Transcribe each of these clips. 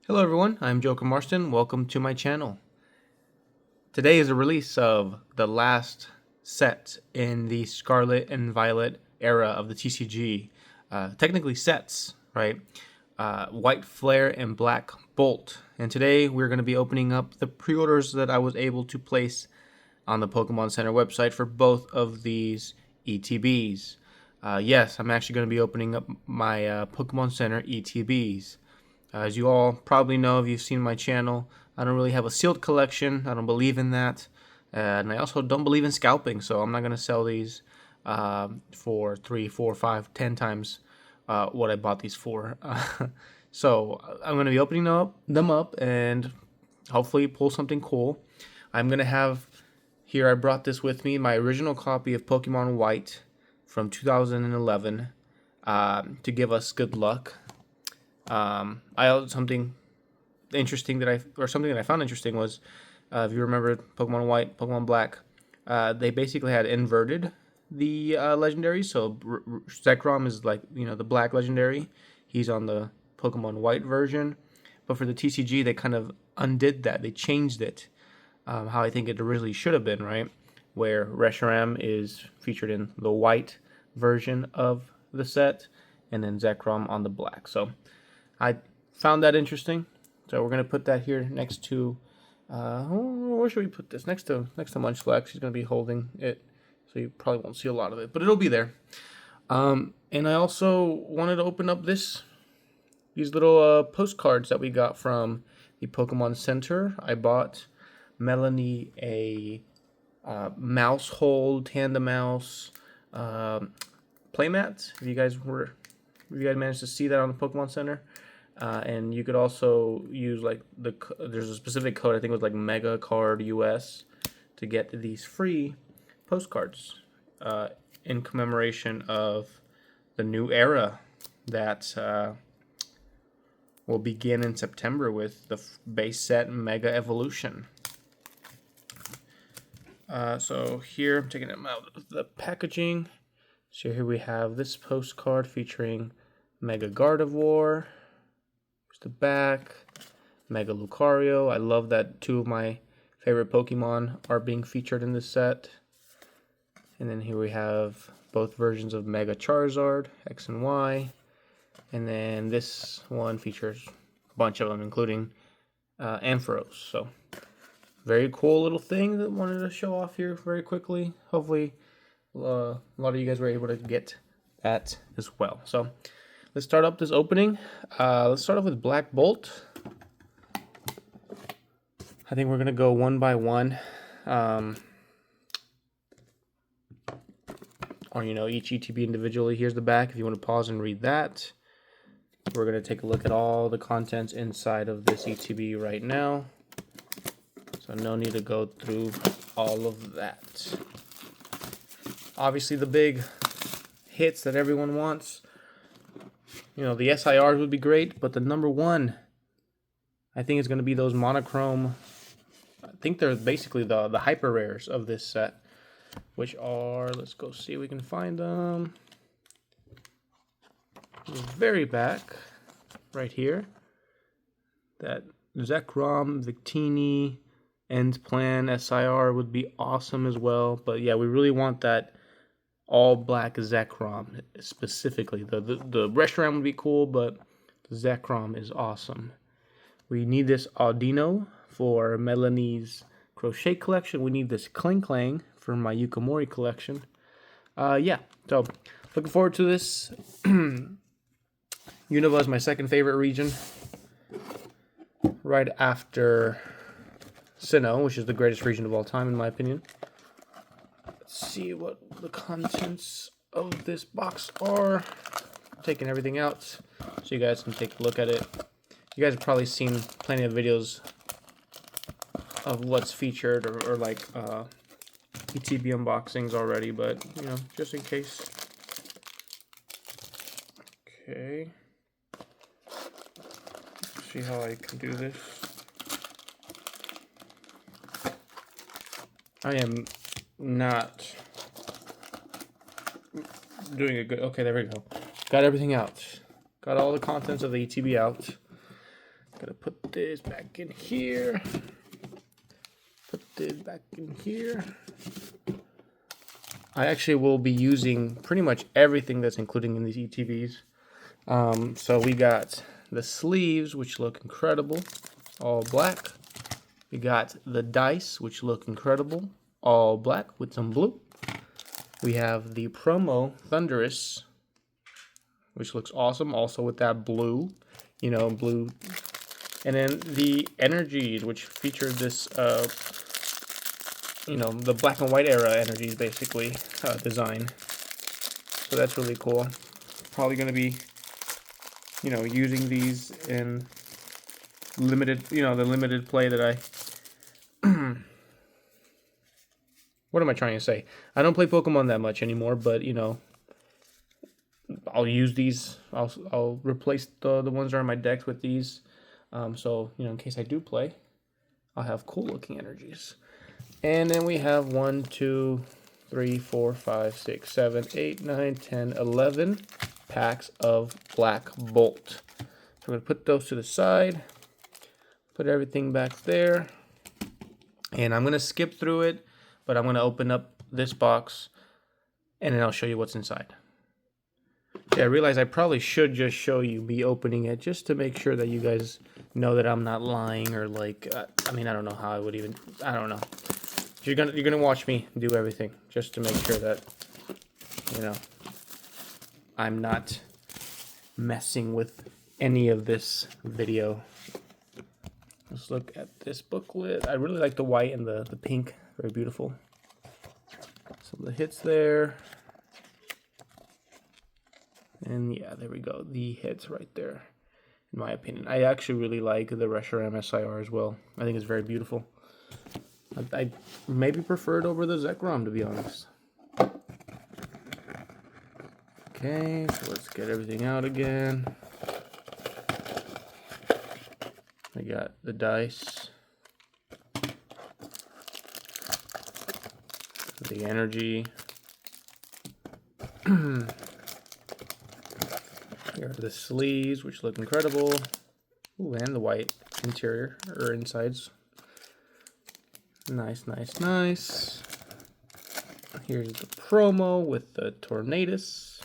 Hello everyone, I'm Joker Marston. Welcome to my channel. Today is a release of the last set in the Scarlet and Violet era of the TCG. Technically sets, right? White Flare and Black Bolt. And today we're going to be opening up the pre-orders that I was able to place on the Pokemon Center website for both of these ETBs. Yes, I'm actually going to be opening up my Pokemon Center ETBs. As you all probably know if you've seen my channel, I don't really have a sealed collection. I don't believe in that. And I also don't believe in scalping, so I'm not going to sell these for 3, 4, 5, 10 times what I bought these for. So I'm going to be opening them up and hopefully pull something cool. I'm going to have here, I brought this with me, my original copy of Pokemon White from 2011 to give us good luck. Something interesting that I found interesting was, if you remember Pokemon White, Pokemon Black, they basically had inverted the legendaries. So Zekrom is like the Black legendary. He's on the Pokemon White version, but for the TCG they kind of undid that. They changed it how I think it originally should have been, right? Where Reshiram is featured in the white version of the set, and then Zekrom on the black. So I found that interesting, so we're gonna put that here next to. Where should we put this? Next to Munchlax. He's gonna be holding it, so you probably won't see a lot of it, but it'll be there. And I also wanted to open up these little postcards that we got from the Pokemon Center. I bought Melanie a mouse hold, Tandemaus playmat. If you guys managed to see that on the Pokemon Center. And you could also use there's a specific code, I think it was like Mega Card US, to get these free postcards in commemoration of the new era that will begin in September with the base set Mega Evolution. So here I'm taking them out of the packaging. So here we have this postcard featuring Mega Gardevoir. The back, Mega Lucario. I love that two of my favorite Pokemon are being featured in this set. And then here we have both versions of Mega Charizard, X and Y. And then this one features a bunch of them, including Ampharos. So, very cool little thing that I wanted to show off here very quickly. Hopefully, a lot of you guys were able to get that as well. So, let's start up this opening. Let's start off with Black Bolt. I think we're going to go one by one. Or, each ETB individually. Here's the back if you want to pause and read that. We're going to take a look at all the contents inside of this ETB right now. So no need to go through all of that. Obviously the big hits that everyone wants. The SIRs would be great, but the number one, I think, is going to be those monochrome. I think they're basically the hyper rares of this set, which are, let's go see if we can find them. The very back, right here, that Zekrom, Victini, End Plan, SIR would be awesome as well. But yeah, we really want that all black Zekrom specifically. The Reshiram would be cool, but the Zekrom is awesome. We need this Audino for Melanie's crochet collection. We need this Kling Klang for my Yukamori collection. Yeah, so looking forward to this. Unova is my second favorite region, right after Sinnoh, which is the greatest region of all time in my opinion. Let's see what the contents of this box are. I'm taking everything out so you guys can take a look at it. You guys have probably seen plenty of videos of what's featured or like ETB unboxings already, but just in case. Okay. Let's see how I can do this. I am not doing a good. Okay, there we go. Got everything out. Got all the contents of the ETB out. Gotta put this back in here. Put this back in here. I actually will be using pretty much everything that's included in these ETBs. So we got the sleeves, which look incredible, all black. We got the dice, which look incredible, all black with some blue. We have the promo Thunderous, which looks awesome, also with that blue, blue. And then the energies, which featured this, the black and white era energies, basically, design. So that's really cool. Probably going to be, using these in limited, the limited play that I... What am I trying to say? I don't play Pokemon that much anymore, but, I'll use these. I'll replace the ones that are in my decks with these. So, in case I do play, I'll have cool looking energies. And then we have 1, 2, 3, 4, 5, 6, 7, 8, 9, 10, 11 packs of Black Bolt. So I'm going to put those to the side. Put everything back there. And I'm going to skip through it, but I'm going to open up this box and then I'll show you what's inside. Yeah, I realize I probably should just show you me opening it just to make sure that you guys know that I'm not lying or like, I don't know how I would even, I don't know. You're gonna watch me do everything just to make sure that, I'm not messing with any of this video. Let's look at this booklet. I really like the white and the pink. Very beautiful. Some of the hits there. And yeah, there we go. The hits right there, in my opinion. I actually really like the Reshiram MSIR as well. I think it's very beautiful. I maybe prefer it over the Zekrom, to be honest. Okay, so let's get everything out again. I got the dice. The energy. Here are the sleeves, which look incredible. Ooh, and the white interior, or insides. Nice, nice, nice. Here's the promo with the Tornadus.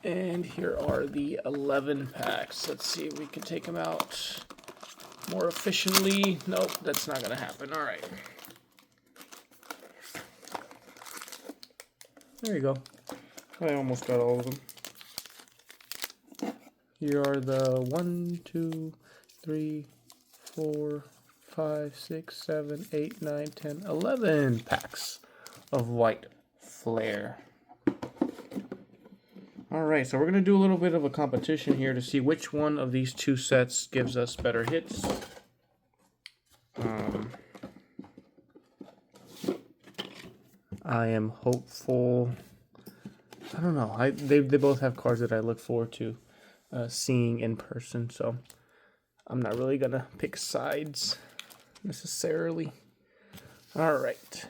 And here are the 11 packs. Let's see if we can take them out more efficiently. Nope, that's not going to happen. All right. There you go. I almost got all of them. Here are the 1, 2, 3, 4, 5, 6, 7, 8, 9, 10, 11 packs of White Flare. Alright, so we're going to do a little bit of a competition here to see which one of these two sets gives us better hits. I am hopeful. I don't know. They both have cards that I look forward to seeing in person, so I'm not really going to pick sides necessarily. Alright.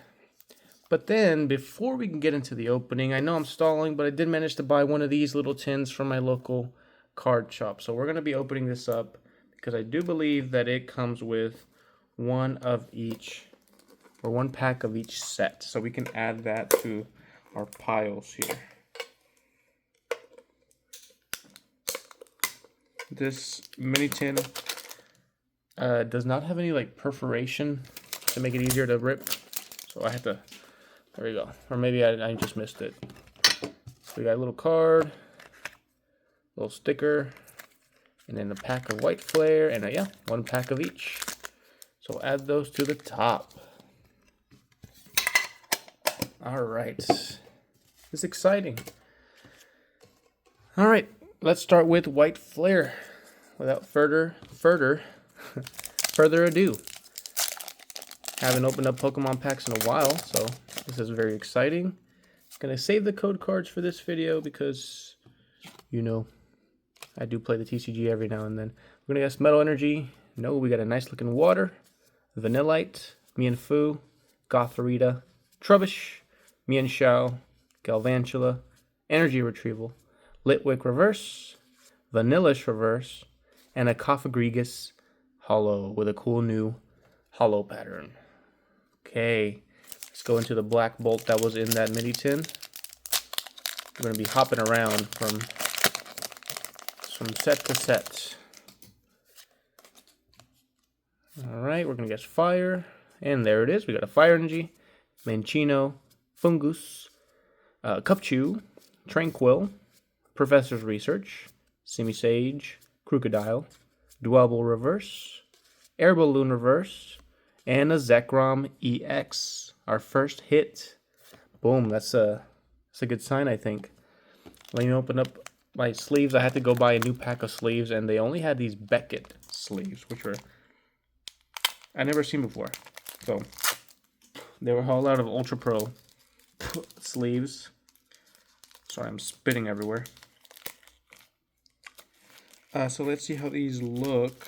But then, before we can get into the opening, I know I'm stalling, but I did manage to buy one of these little tins from my local card shop. So we're going to be opening this up because I do believe that it comes with one of each, or one pack of each set. So we can add that to our piles here. This mini tin does not have any like perforation to make it easier to rip. So I had to... There we go. Or maybe I just missed it. So we got a little card, little sticker, and then a pack of White Flare, and yeah, one pack of each. So add those to the top. All right. It's exciting. All right. Let's start with White Flare. Without further ado. Haven't opened up Pokemon packs in a while, so this is very exciting. I'm going to save the code cards for this video because, I do play the TCG every now and then. We're going to guess Metal Energy. No, we got a nice looking Water, Vanillite, Mienfoo, Gothorita, Trubbish, Mienshao, Galvantula, Energy Retrieval, Litwick Reverse, Vanillish Reverse, and a Cophagrigus holo with a cool new holo pattern. Okay, let's go into the black bolt that was in that mini tin. We're going to be hopping around from set to set. Alright, we're going to guess fire. And there it is. We got a Fire Energy, Manchino, Fungus, Cupchew, Tranquil, Professor's Research, Simisage, Crocodile, Dwebble Reverse, Air Balloon Reverse, and a Zekrom EX. Our first hit. Boom, that's a good sign, I think. Let me open up my sleeves. I had to go buy a new pack of sleeves, and they only had these Beckett sleeves, which were I never seen before. So they were all out of Ultra Pro sleeves. Sorry, I'm spitting everywhere. So let's see how these look.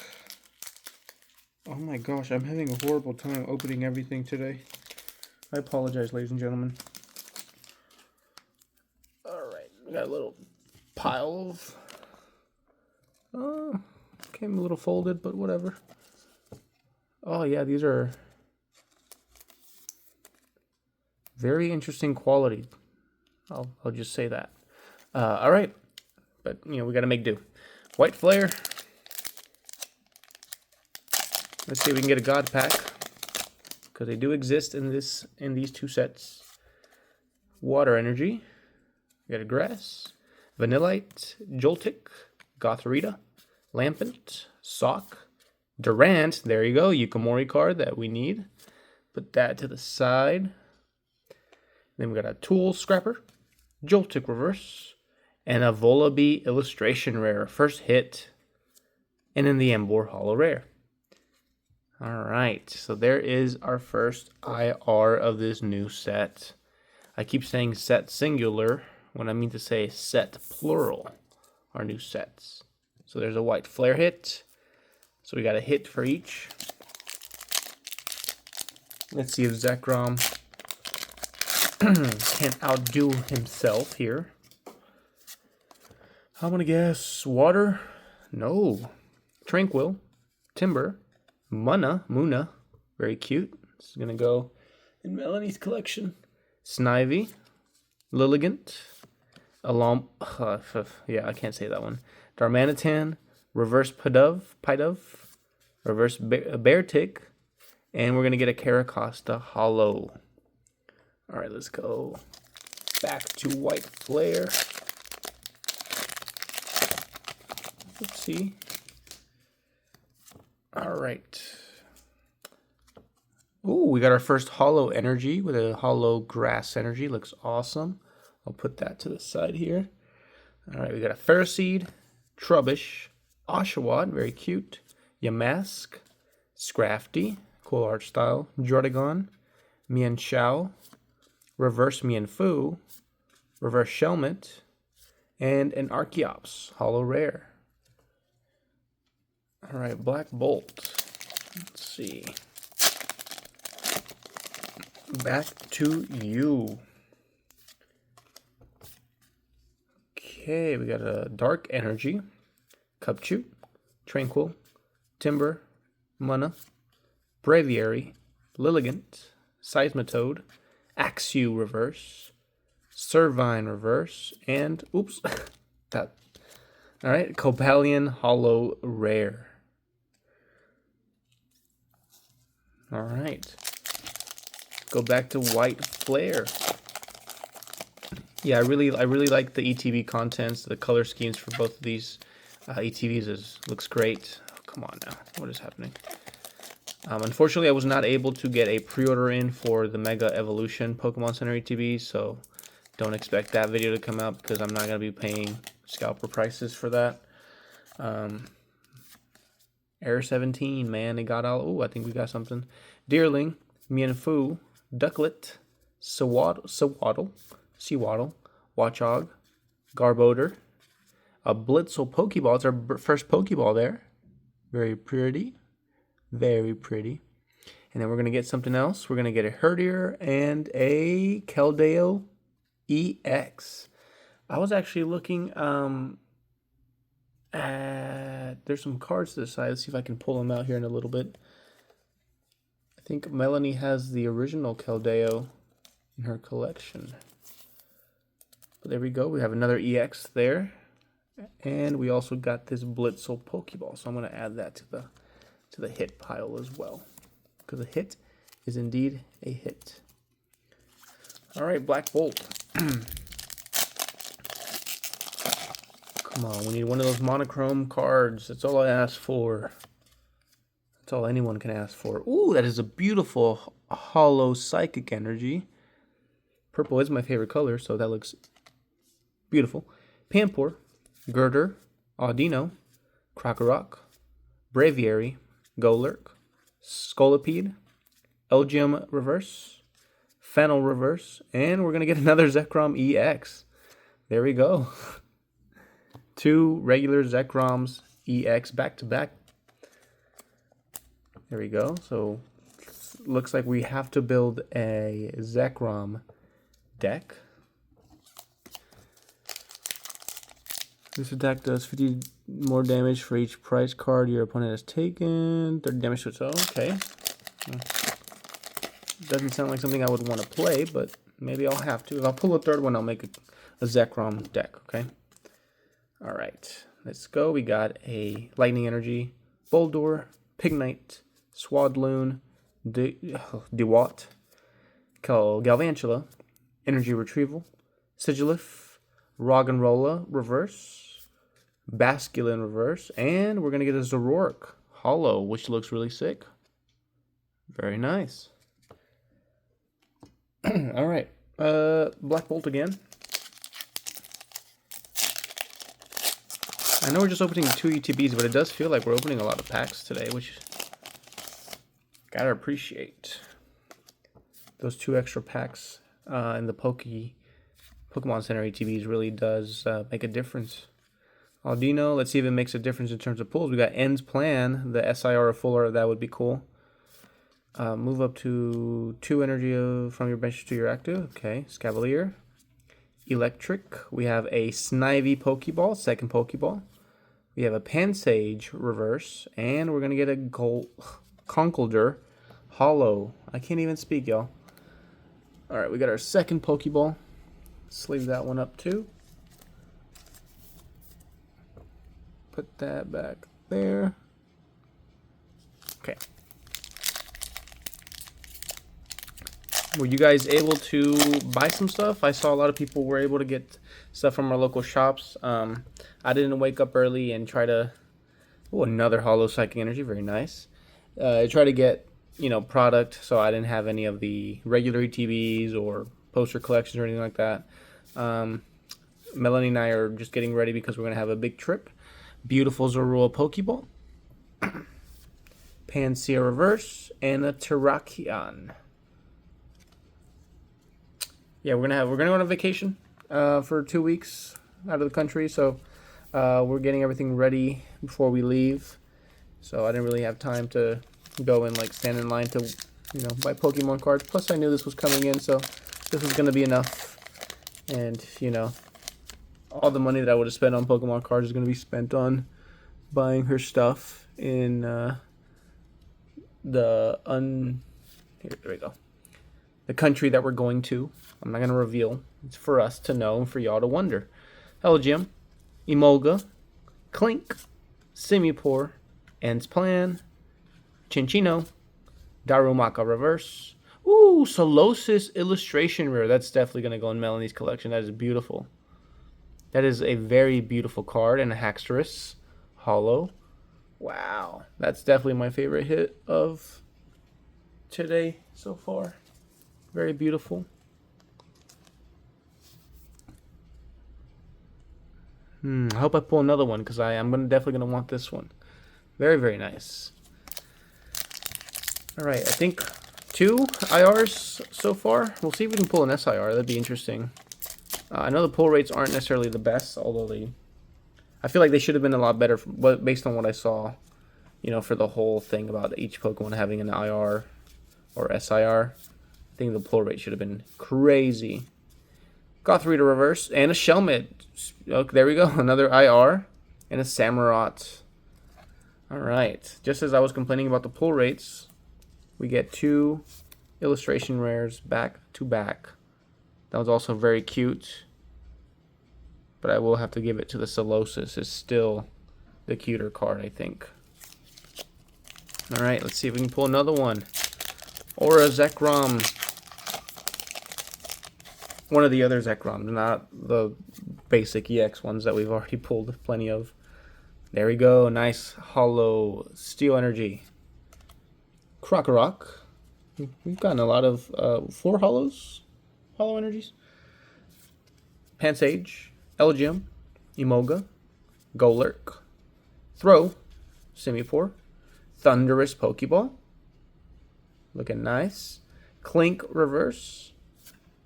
Oh my gosh, I'm having a horrible time opening everything today. I apologize, ladies and gentlemen. Alright, we got a little pile of... came a little folded, but whatever. Oh yeah, these are very interesting quality. I'll just say that. All right, but you know we got to make do. White Flare. Let's see if we can get a God Pack because they do exist in these two sets. Water Energy. We got a Grass, Vanillite, Joltik, Gothorita, Lampent, Sock, Durant. There you go, Yukamori card that we need. Put that to the side. Then we got a Tool Scrapper, Joltik Reverse, and a Volibee Illustration Rare. First hit. And then the Emboar Holo Rare. Alright, so there is our first IR of this new set. I keep saying set singular when I mean to say set plural. Our new sets. So there's a White Flare hit. So we got a hit for each. Let's see if Zekrom can outdo himself here. I'm gonna guess water. No. Tranquil, Timber, Muna, very cute. This is gonna go in Melanie's collection. Snivy, Lilligant, yeah, I can't say that one. Darmanitan, Reverse Pidove, Reverse Beartic, and we're gonna get a Caracosta Holo. All right, let's go back to White Flare. Let's see. All right. Ooh, we got our first Holo Energy with a Holo Grass Energy. Looks awesome. I'll put that to the side here. All right, we got a Ferroseed, Trubbish, Oshawott, very cute, Yamask, Scrafty, cool art style, Jordagon, Mienshao, Reverse Mienfoo, Reverse Shelmet, and an Archeops, Holo Rare. All right, Black Bolt. Let's see. Back to you. Okay, we got a Dark Energy, Cupchew, Tranquil, Timber, Muna, Braviary, Lilligant, Seismitoad, Axew Reverse, Servine Reverse, and oops, that. All right, Copalion Holo Rare. All right, go back to White Flare. Yeah, I really like the ETB contents. The color schemes for both of these ETBs looks great. Oh, come on now, what is happening? Unfortunately, I was not able to get a pre-order in for the Mega Evolution Pokemon Center ETB, so don't expect that video to come out because I'm not going to be paying scalper prices for that. Air 17, man, they got all... Oh, I think we got something. Deerling, Mienfoo, Ducklet, Sewaddle, Watchog, Garbodor, a Blitzel Pokeball. It's our first Pokeball there. Very pretty. Very pretty. And then we're going to get something else. We're going to get a Herdier and a Keldeo EX. I was actually looking There's some cards to the side. Let's see if I can pull them out here in a little bit. I think Melanie has the original Keldeo in her collection. But there we go. We have another EX there. And we also got this Blitzel Pokeball. So I'm going to add that to the hit pile as well. Because a hit is indeed a hit. Alright, Black Bolt. Come on, we need one of those monochrome cards. That's all I ask for. That's all anyone can ask for. Ooh, that is a beautiful hollow psychic energy. Purple is my favorite color, so that looks beautiful. Pampor, Girder, Audino, Krokorok, Braviary, Golurk, Scolipede, Elgium Reverse, Fennel Reverse, and we're going to get another Zekrom EX. There we go. 2 regular Zekroms EX back to back. There we go. So looks like we have to build a Zekrom deck. This attack does 50 more damage for each prize card your opponent has taken. 30 damage to itself. Okay. Doesn't sound like something I would want to play, but maybe I'll have to. If I'll pull a third one, I'll make a Zekrom deck, okay? Alright, let's go. We got a Lightning Energy, Boldor, Pignite, Swadloon, Dewott, Galvantula, Energy Retrieval, Sigilif, Roggenrola Reverse, Basculin Reverse, and we're going to get a Zoroark Hollow, which looks really sick. Very nice. Alright, Black Bolt again. I know we're just opening 2 ETBs, but it does feel like we're opening a lot of packs today, which gotta appreciate. Those 2 extra packs in the Pokemon Center ETBs really does make a difference. Audino, let's see if it makes a difference in terms of pulls. We got End's Plan, the SIR or full art, that would be cool. Move up to 2 energy from your bench to your active. Okay, Scavalier. Electric. We have a Snivy Pokeball, second Pokeball. We have a Pansage Reverse. And we're going to get a Conkeldurr Hollow. I can't even speak, y'all. Alright, we got our second Pokeball. Sleeve that one up too. Put that back there. Okay. Were you guys able to buy some stuff? I saw a lot of people were able to get stuff from our local shops. I didn't wake up early and try to... Oh, another Hollow Psychic Energy. Very nice. I tried to get, product, so I didn't have any of the regular ETBs or poster collections or anything like that. Melanie and I are just getting ready because we're going to have a big trip. Beautiful Zorua Pokeball. Pansear Reverse. And a Terrakion. Yeah, we're gonna go on a vacation for 2 weeks out of the country, so we're getting everything ready before we leave. So I didn't really have time to go and stand in line to buy Pokemon cards. Plus I knew this was coming in, so this was gonna be enough. And all the money that I would have spent on Pokemon cards is gonna be spent on buying her stuff in there we go. The country that we're going to. I'm not going to reveal. It's for us to know and for y'all to wonder. Elgium, Emolga, Clink, Simipour, End's Plan, Chinchino, Darumaka Reverse. Ooh, Solosis Illustration Rare. That's definitely going to go in Melanie's collection. That is beautiful. That is a very beautiful card. And a Haxorus Hollow. Wow. That's definitely my favorite hit of today so far. Very beautiful. I hope I pull another one because I'm definitely going to want this one. Very, very nice. Alright, I think 2 IRs so far. We'll see if we can pull an SIR. That'd be interesting. I know the pull rates aren't necessarily the best, although I feel like they should have been a lot better based on what I saw, for the whole thing about each Pokemon having an IR or SIR. I think the pull rate should have been crazy. Gothorita Reverse and a Shelmet. Okay, there we go. Another IR. and a Samurott. Alright, just as I was complaining about the pull rates, we get 2 illustration rares back to back. That was also very cute, but I will have to give it to the Solosis. It's still the cuter card, I think. Alright, let's see if we can pull another one. Or a Zekrom. One of the other Zekroms, not the basic EX ones that we've already pulled plenty of. There we go. Nice hollow Steel Energy. Krokorok. We've gotten a lot of 4 hollow energies. Pansage, Elgium, Emoga, Golurk, Throw, Simipour, Thundurus Pokeball. Looking nice. Clink Reverse.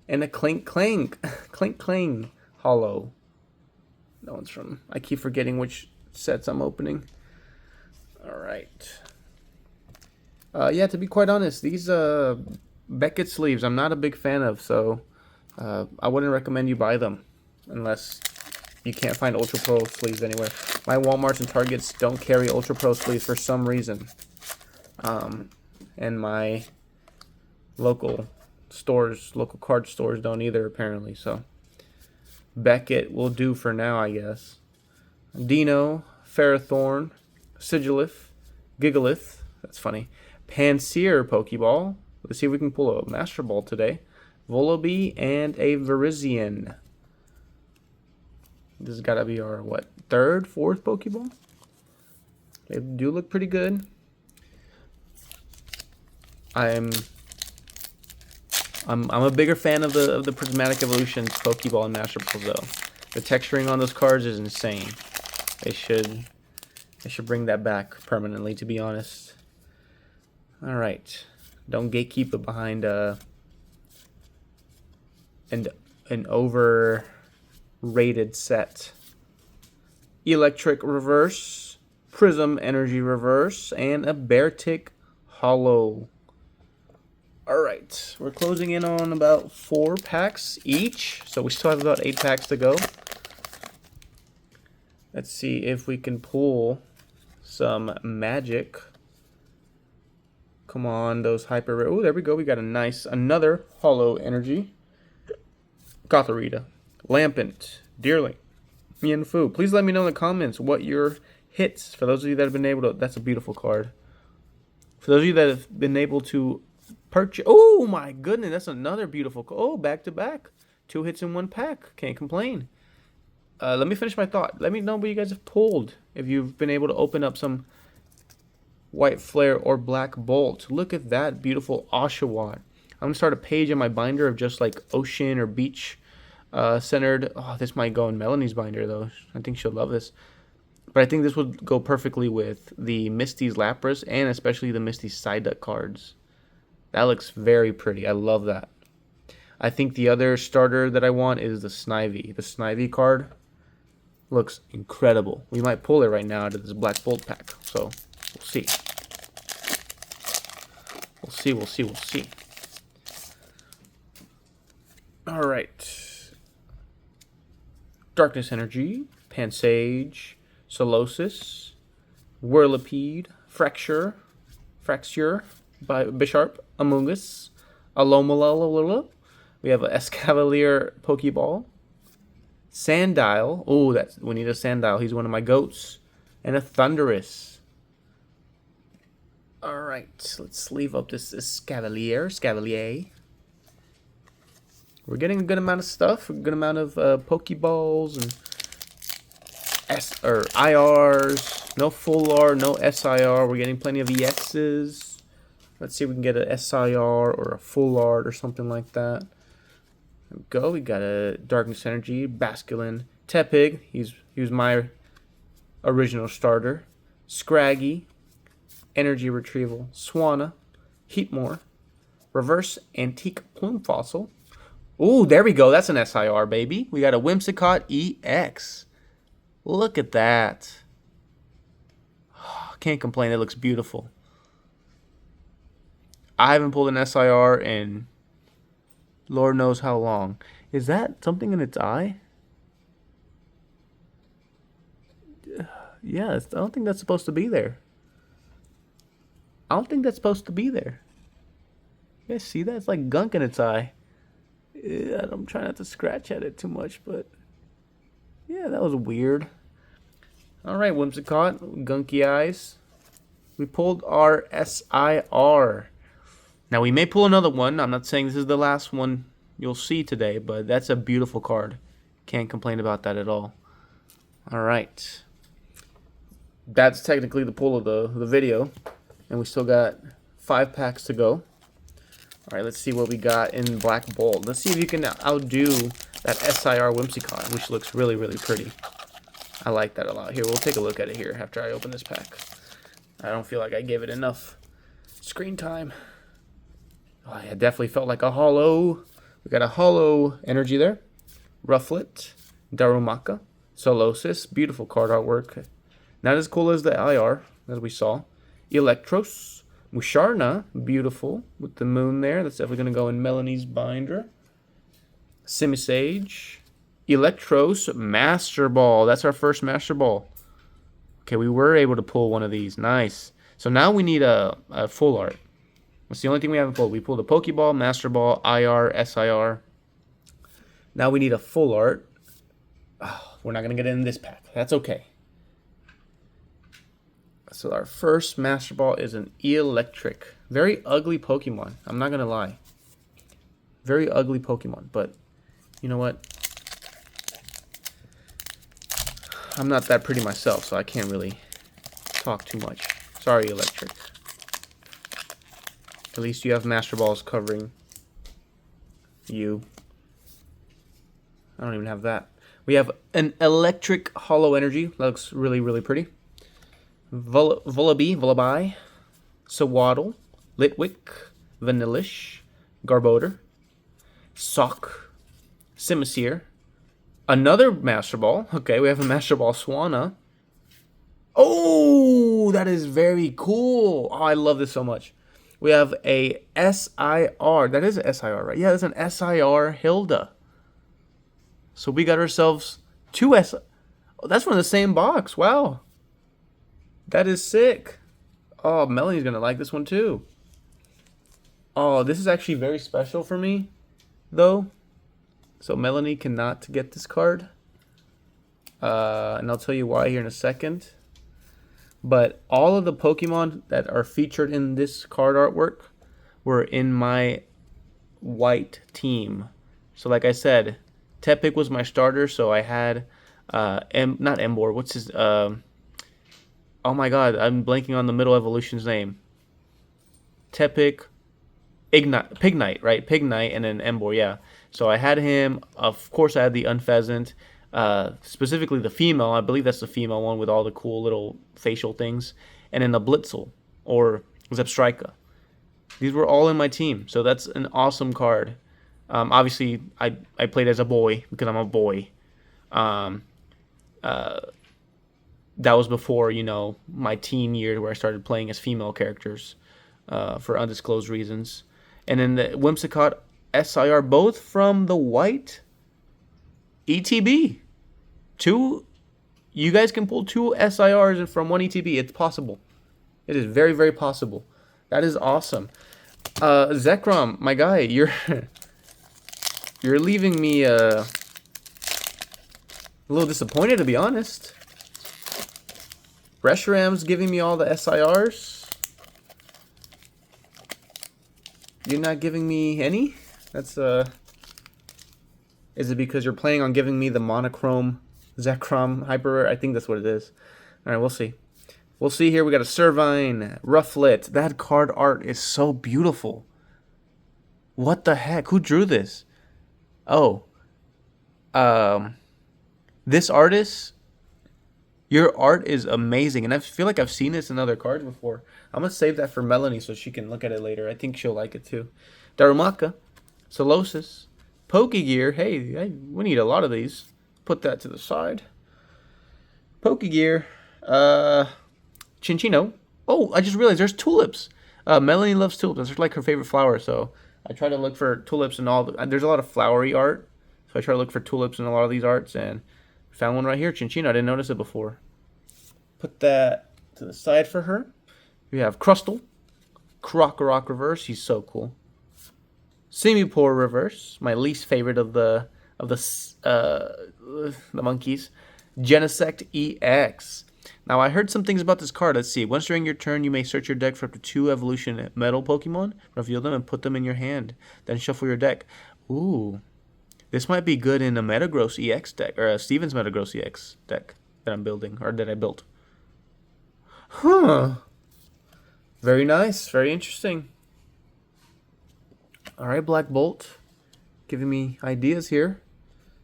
And a Clink Clang. Clink Clang hollow. That one's from... I keep forgetting which sets I'm opening. Alright. Yeah, to be quite honest, these Beckett sleeves I'm not a big fan of, so I wouldn't recommend you buy them unless you can't find Ultra Pro sleeves anywhere. My Walmarts and Targets don't carry Ultra Pro sleeves for some reason. And my local stores, local card stores don't either, apparently. So Beckett will do for now, I guess. Dino, Ferrothorn, Sigilif, Gigalith, that's funny, Pansear Pokeball. Let's see if we can pull a Master Ball today. Volibee and a Virizion. This has got to be our, what, 3rd, 4th Pokeball? They do look pretty good. I'm a bigger fan of the Prismatic Evolutions Pokeball and Master Balls though. The texturing on those cards is insane. They should bring that back permanently, to be honest. All right, don't gatekeep it behind an overrated set. Electric Reverse, Prism Energy Reverse, and a Beartic Hollow. Alright, we're closing in on about 4 packs each, so we still have about 8 packs to go. Let's see if we can pull some magic. Come on, those hyper rare. Oh, there we go. We got another hollow energy. Gothorita, Lampent, Deerling, Mienfoo. Please let me know in the comments what your hits. For those of you that have been able to, that's a beautiful card. For those of you that have been able to purchase, oh my goodness, that's another beautiful. Oh, back to back, 2 hits in 1 pack. Can't complain. Let me finish my thought. Let me know what you guys have pulled. If you've been able to open up some White Flare or Black Bolt. Look at that beautiful Oshawott. I'm gonna start a page in my binder of just like ocean or beach centered. Oh, this might go in Melanie's binder though. I think she'll love this. But I think this would go perfectly with the Misty's Lapras and especially the Misty's Psyduck cards. That looks very pretty. I love that. I think the other starter that I want is the Snivy. The Snivy card looks incredible. We might pull it right now out of this Black Bolt pack. So we'll see. We'll see. All right. Darkness Energy, Pansage, Solosis, Whirlipede, Fracture, by Bisharp, Amoonguss, Alomolalala. We have a Escavalier Pokeball, Sandile. Oh, we need a Sandile. He's one of my goats. And a Thundurus. All right, let's sleeve up this Scavalier. We're getting a good amount of stuff, a good amount of Pokeballs and IRs. No full R, no SIR. We're getting plenty of EXs. Let's see if we can get a SIR or a full art or something like that. There we go. We got a Darkness Energy, Basculin, Tepig. He was my original starter. Scraggy, Energy Retrieval, Swanna, Heatmore, Reverse Antique Plume Fossil. Ooh, there we go. That's an SIR, baby. We got a Whimsicott EX. Look at that. Can't complain. It looks beautiful. I haven't pulled an SIR in Lord knows how long. Is that something in its eye? Yeah, I don't think that's supposed to be there. I don't think that's supposed to be there. You guys see that? It's like gunk in its eye. Yeah, I'm trying not to scratch at it too much, but yeah, that was weird. All right, Whimsicott, gunky eyes. We pulled our SIR. Now, we may pull another one. I'm not saying this is the last one you'll see today, but that's a beautiful card. Can't complain about that at all. All right. That's technically the pull of the video. And we still got 5 packs to go. All right, let's see what we got in Black Bold. Let's see if you can outdo that SIR Whimsicott, which looks really, really pretty. I like that a lot. Here, we'll take a look at it here after I open this pack. I don't feel like I gave it enough screen time. Oh, yeah, definitely felt like a hollow. We got a hollow energy there. Rufflet, Darumaka, Solosis, beautiful card artwork. Not as cool as the IR, as we saw. Electros, Musharna, beautiful, with the moon there. That's definitely going to go in Melanie's binder. Simisage, Electros, Master Ball. That's our first Master Ball. Okay, we were able to pull one of these. Nice. So now we need a full art. That's the only thing we haven't pulled. We pulled a Pokeball, Master Ball, IR, SIR. Now we need a full art. Oh, we're not going to get it in this pack. That's okay. So our first Master Ball is an Electric. Very ugly Pokemon. I'm not going to lie. Very ugly Pokemon. But you know what? I'm not that pretty myself, so I can't really talk too much. Sorry, Electric. At least you have Master Balls covering you. I don't even have that. We have an Electric Hollow Energy. That looks really, really pretty. Vullaby, Sawaddle, Litwick, Vanillish, Garbodor, Sock, Simisear, another Master Ball. Okay, we have a Master Ball Swanna. Oh, that is very cool. Oh, I love this so much. We have a SIR. That is an SIR, right? Yeah, that's an SIR Hilda. So we got ourselves 2 S. Oh, that's from the same box. Wow. That is sick. Oh, Melanie's going to like this one too. Oh, this is actually very special for me, though. So Melanie cannot get this card. And I'll tell you why here in a second. But all of the Pokemon that are featured in this card artwork were in my white team. So like I said, Tepig was my starter, so I had not Emboar, what's his oh my god, I'm blanking on the middle evolution's name. Tepig, Pignite, right? Pignite and then Emboar, yeah. So I had him. Of course, I had the Unpheasant, specifically the female. I believe that's the female one with all the cool little facial things. And then the Blitzel, or Zebstrika. These were all in my team, so that's an awesome card. Obviously, I played as a boy because I'm a boy. That was before, you know, my teen years where I started playing as female characters for undisclosed reasons. And then the Whimsicott SIR, both from the white ETB. You guys can pull 2 SIRs from 1 ETB. It's possible. It is very, very possible. That is awesome. Zekrom, my guy, you're leaving me a little disappointed, to be honest. Reshiram's giving me all the SIRs. You're not giving me any? That's Is it because you're planning on giving me the monochrome Zekrom Hyper Rare? I think that's what it is. All right, we'll see. We'll see here. We got a Servine, Rufflet. That card art is so beautiful. What the heck? Who drew this? Oh. This artist, your art is amazing. And I feel like I've seen this in other cards before. I'm going to save that for Melanie so she can look at it later. I think she'll like it too. Darumaka, Solosis, Pokegear. Hey, we need a lot of these. Put that to the side. Pokegear. Chinchino. Oh, I just realized there's tulips. Melanie loves tulips. That's like her favorite flower. So I try to look for tulips in all. There's a lot of flowery art. So I try to look for tulips in a lot of these arts. And found one right here. Chinchino. I didn't notice it before. Put that to the side for her. We have Crustle, Krokorok reverse. He's so cool. Simipour reverse, my least favorite of the monkeys. Genesect EX. Now I heard some things about this card. Let's see. Once during your turn, you may search your deck for up to 2 evolution metal Pokemon, reveal them, and put them in your hand. Then shuffle your deck. Ooh, this might be good in a Metagross EX deck, or a Steven's Metagross EX deck that I'm building, or that I built. Huh. Very nice. Very interesting. All right, Black Bolt, giving me ideas here.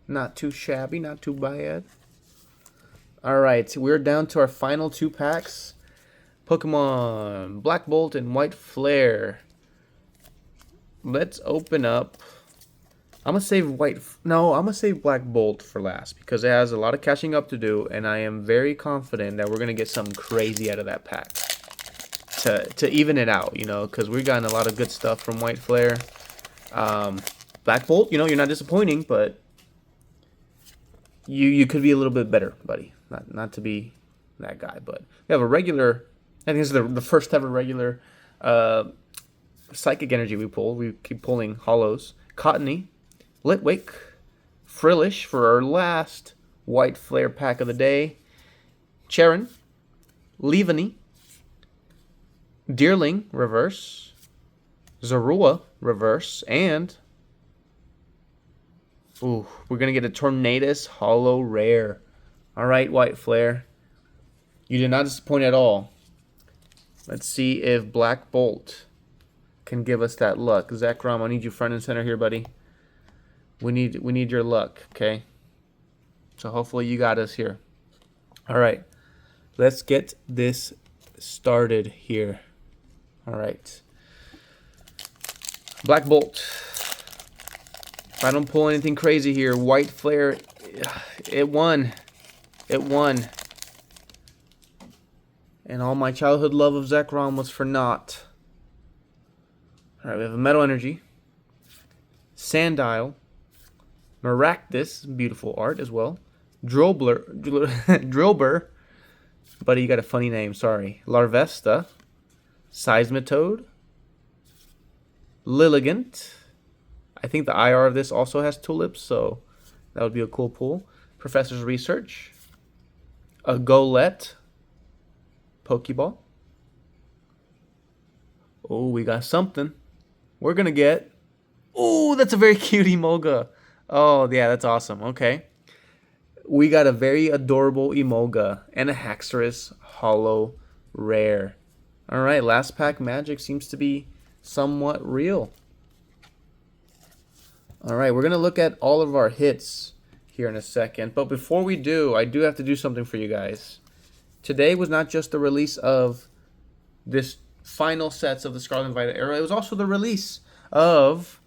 Not too shabby, not too bad. All right, we're down to our final 2 packs. Pokemon Black Bolt and White Flare. Let's open up. I'm gonna save Black Bolt for last because it has a lot of catching up to do, and I am very confident that we're gonna get something crazy out of that pack to even it out, you know, because we've gotten a lot of good stuff from White Flare. Black Bolt, you know, you're not disappointing, but you could be a little bit better, buddy. Not to be that guy, but we have a regular. I think this is the first ever regular Psychic Energy we pull. We keep pulling hollows. Cottony, Litwick, Frillish for our last White Flare pack of the day. Charon, Leavanny, Deerling reverse, Zorua reverse, and ooh, we're gonna get a Tornadus Hollow Rare. All right, White Flare, you did not disappoint at all. Let's see if Black Bolt can give us that luck. Zekrom, I need you front and center here, buddy. We need your luck, okay? So hopefully you got us here. All right, let's get this started here. All right, Black Bolt. If I don't pull anything crazy here, White Flare, it won. It won. And all my childhood love of Zekrom was for naught. All right, we have a Metal Energy, Sandile, Maractus, beautiful art as well, Drillbur, buddy, you got a funny name, sorry, Larvesta, Seismitoad, Lilligant. I think the IR of this also has tulips, so that would be a cool pull. Professor's Research, a Golett, Pokeball. Oh, we got something. We're going to get... Oh, that's a very cute Emolga. Oh, yeah, that's awesome. Okay. We got a very adorable Emolga and a Haxorus Hollow Rare. All right, last pack magic seems to be somewhat real. All right, we're going to look at all of our hits here in a second. But before we do, I do have to do something for you guys. Today was not just the release of this final sets of the Scarlet and Violet era. It was also the release of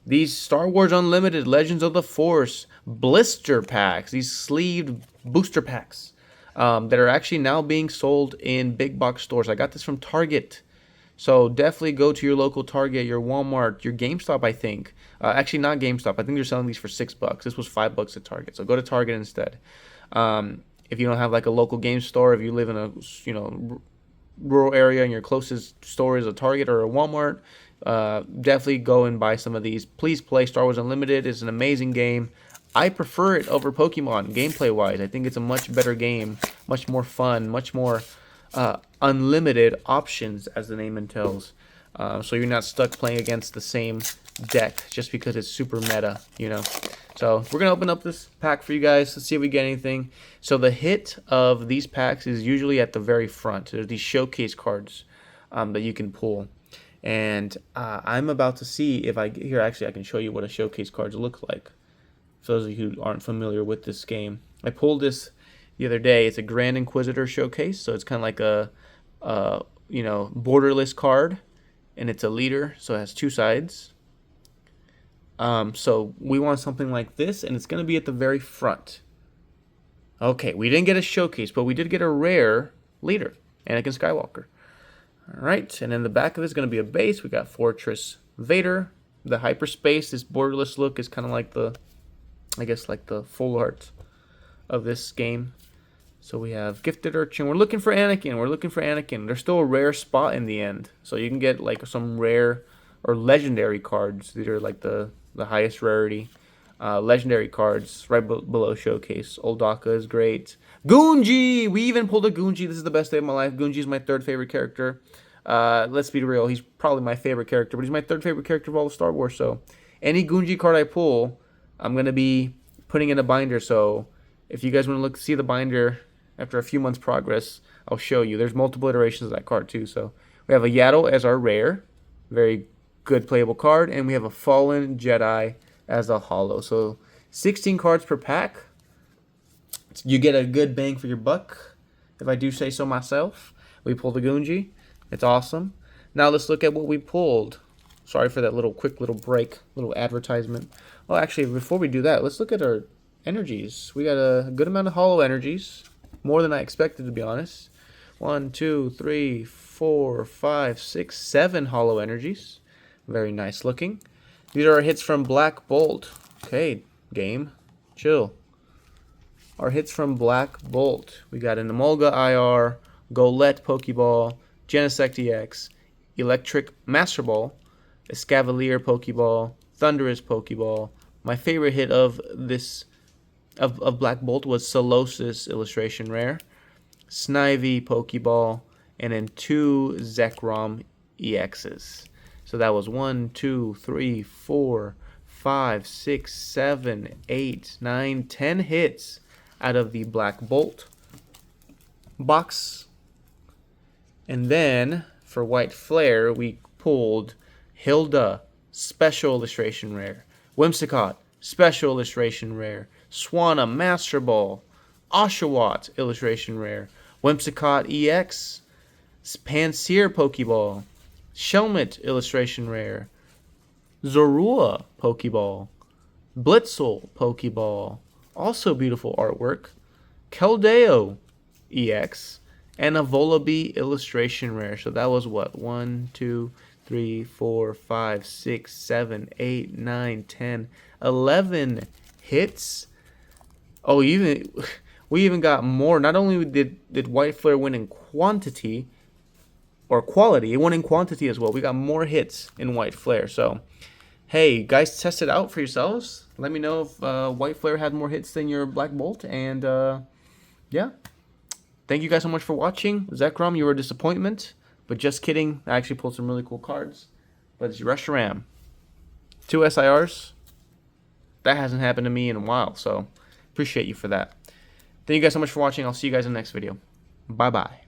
these Star Wars Unlimited Legends of the Force blister packs, these sleeved booster packs that are actually now being sold in big box stores. I got this from Target. So definitely go to your local Target, your Walmart, your GameStop, I think. Actually, not GameStop. I think they're selling these for $6. This was $5 at Target. So go to Target instead. If you don't have like a local game store, if you live in a rural area and your closest store is a Target or a Walmart, definitely go and buy some of these. Please play Star Wars Unlimited. It's an amazing game. I prefer it over Pokemon gameplay-wise. I think it's a much better game, much more fun, much more unlimited options, as the name entails. So you're not stuck playing against the same deck just because it's super meta, you know. So we're going to open up this pack for you guys to see if we get anything. So the hit of these packs is usually at the very front. There's these showcase cards that you can pull. And I'm about to see if here actually I can show you what a showcase cards look like. For those of you who aren't familiar with this game. I pulled this the other day. It's a Grand Inquisitor showcase. So it's kind of like a borderless card. And it's a leader, so it has 2 sides. So we want something like this, and it's going to be at the very front. Okay, we didn't get a showcase, but we did get a rare leader, Anakin Skywalker. All right, and in the back of it is going to be a base. We got Fortress Vader. The hyperspace, this borderless look is kind of like the full art of this game. So we have Gifted Urchin. We're looking for Anakin. We're looking for Anakin. There's still a rare spot in the end. So you can get like some rare or legendary cards. These are like the highest rarity. Legendary cards right below Showcase. Oldaka is great. Goonji! We even pulled a Goonji. This is the best day of my life. Goonji is my third favorite character. Let's be real. He's probably my favorite character, but he's my third favorite character of all of Star Wars. So any Goonji card I pull, I'm going to be putting in a binder. So if you guys want to see the binder after a few months progress, I'll show you. There's multiple iterations of that card too. So we have a Yaddle as our rare. Very good playable card. And we have a Fallen Jedi as a holo. So 16 cards per pack. You get a good bang for your buck, if I do say so myself. We pulled the Goonji. It's awesome. Now let's look at what we pulled. Sorry for that quick little break, little advertisement. Oh, actually, before we do that, let's look at our energies. We got a good amount of holo energies. More than I expected, to be honest. 1, 2, 3, 4, 5, 6, 7 holo energies. Very nice looking. These are our hits from Black Bolt. Okay, game. Chill. Our hits from Black Bolt. We got an Emolga IR, Golett Pokeball, Genesect EX, Electric Master Ball, Escavalier Pokeball, Thunderous Pokeball. My favorite hit of this of Black Bolt was Solosis Illustration Rare, Snivy Pokeball, and then 2 Zekrom EXs. So that was 1, 2, 3, 4, 5, 6, 7, 8, 9, 10 hits out of the Black Bolt box. And then for White Flare, we pulled Hilda, Special Illustration Rare, Whimsicott, Special Illustration Rare, Swanna, Master Ball, Oshawott, Illustration Rare, Whimsicott EX, Panseer Pokeball, Shelmet, Illustration Rare, Zorua Pokeball, Blitzel Pokeball, also beautiful artwork, Keldeo EX, and a Volibee Illustration Rare. So that was what? 1, 2, 3, 4, 5, 6, 7, 8, 9, 10, 11 hits. Oh, we even got more. Not only did White Flare win in quantity or quality, it won in quantity as well. We got more hits in White Flare. So, hey, guys, test it out for yourselves. Let me know if White Flare had more hits than your Black Bolt. And, yeah. Thank you guys so much for watching. Zekrom, you were a disappointment. But just kidding. I actually pulled some really cool cards. But it's Reshiram. 2 SIRs. That hasn't happened to me in a while. So, appreciate you for that. Thank you guys so much for watching. I'll see you guys in the next video. Bye-bye.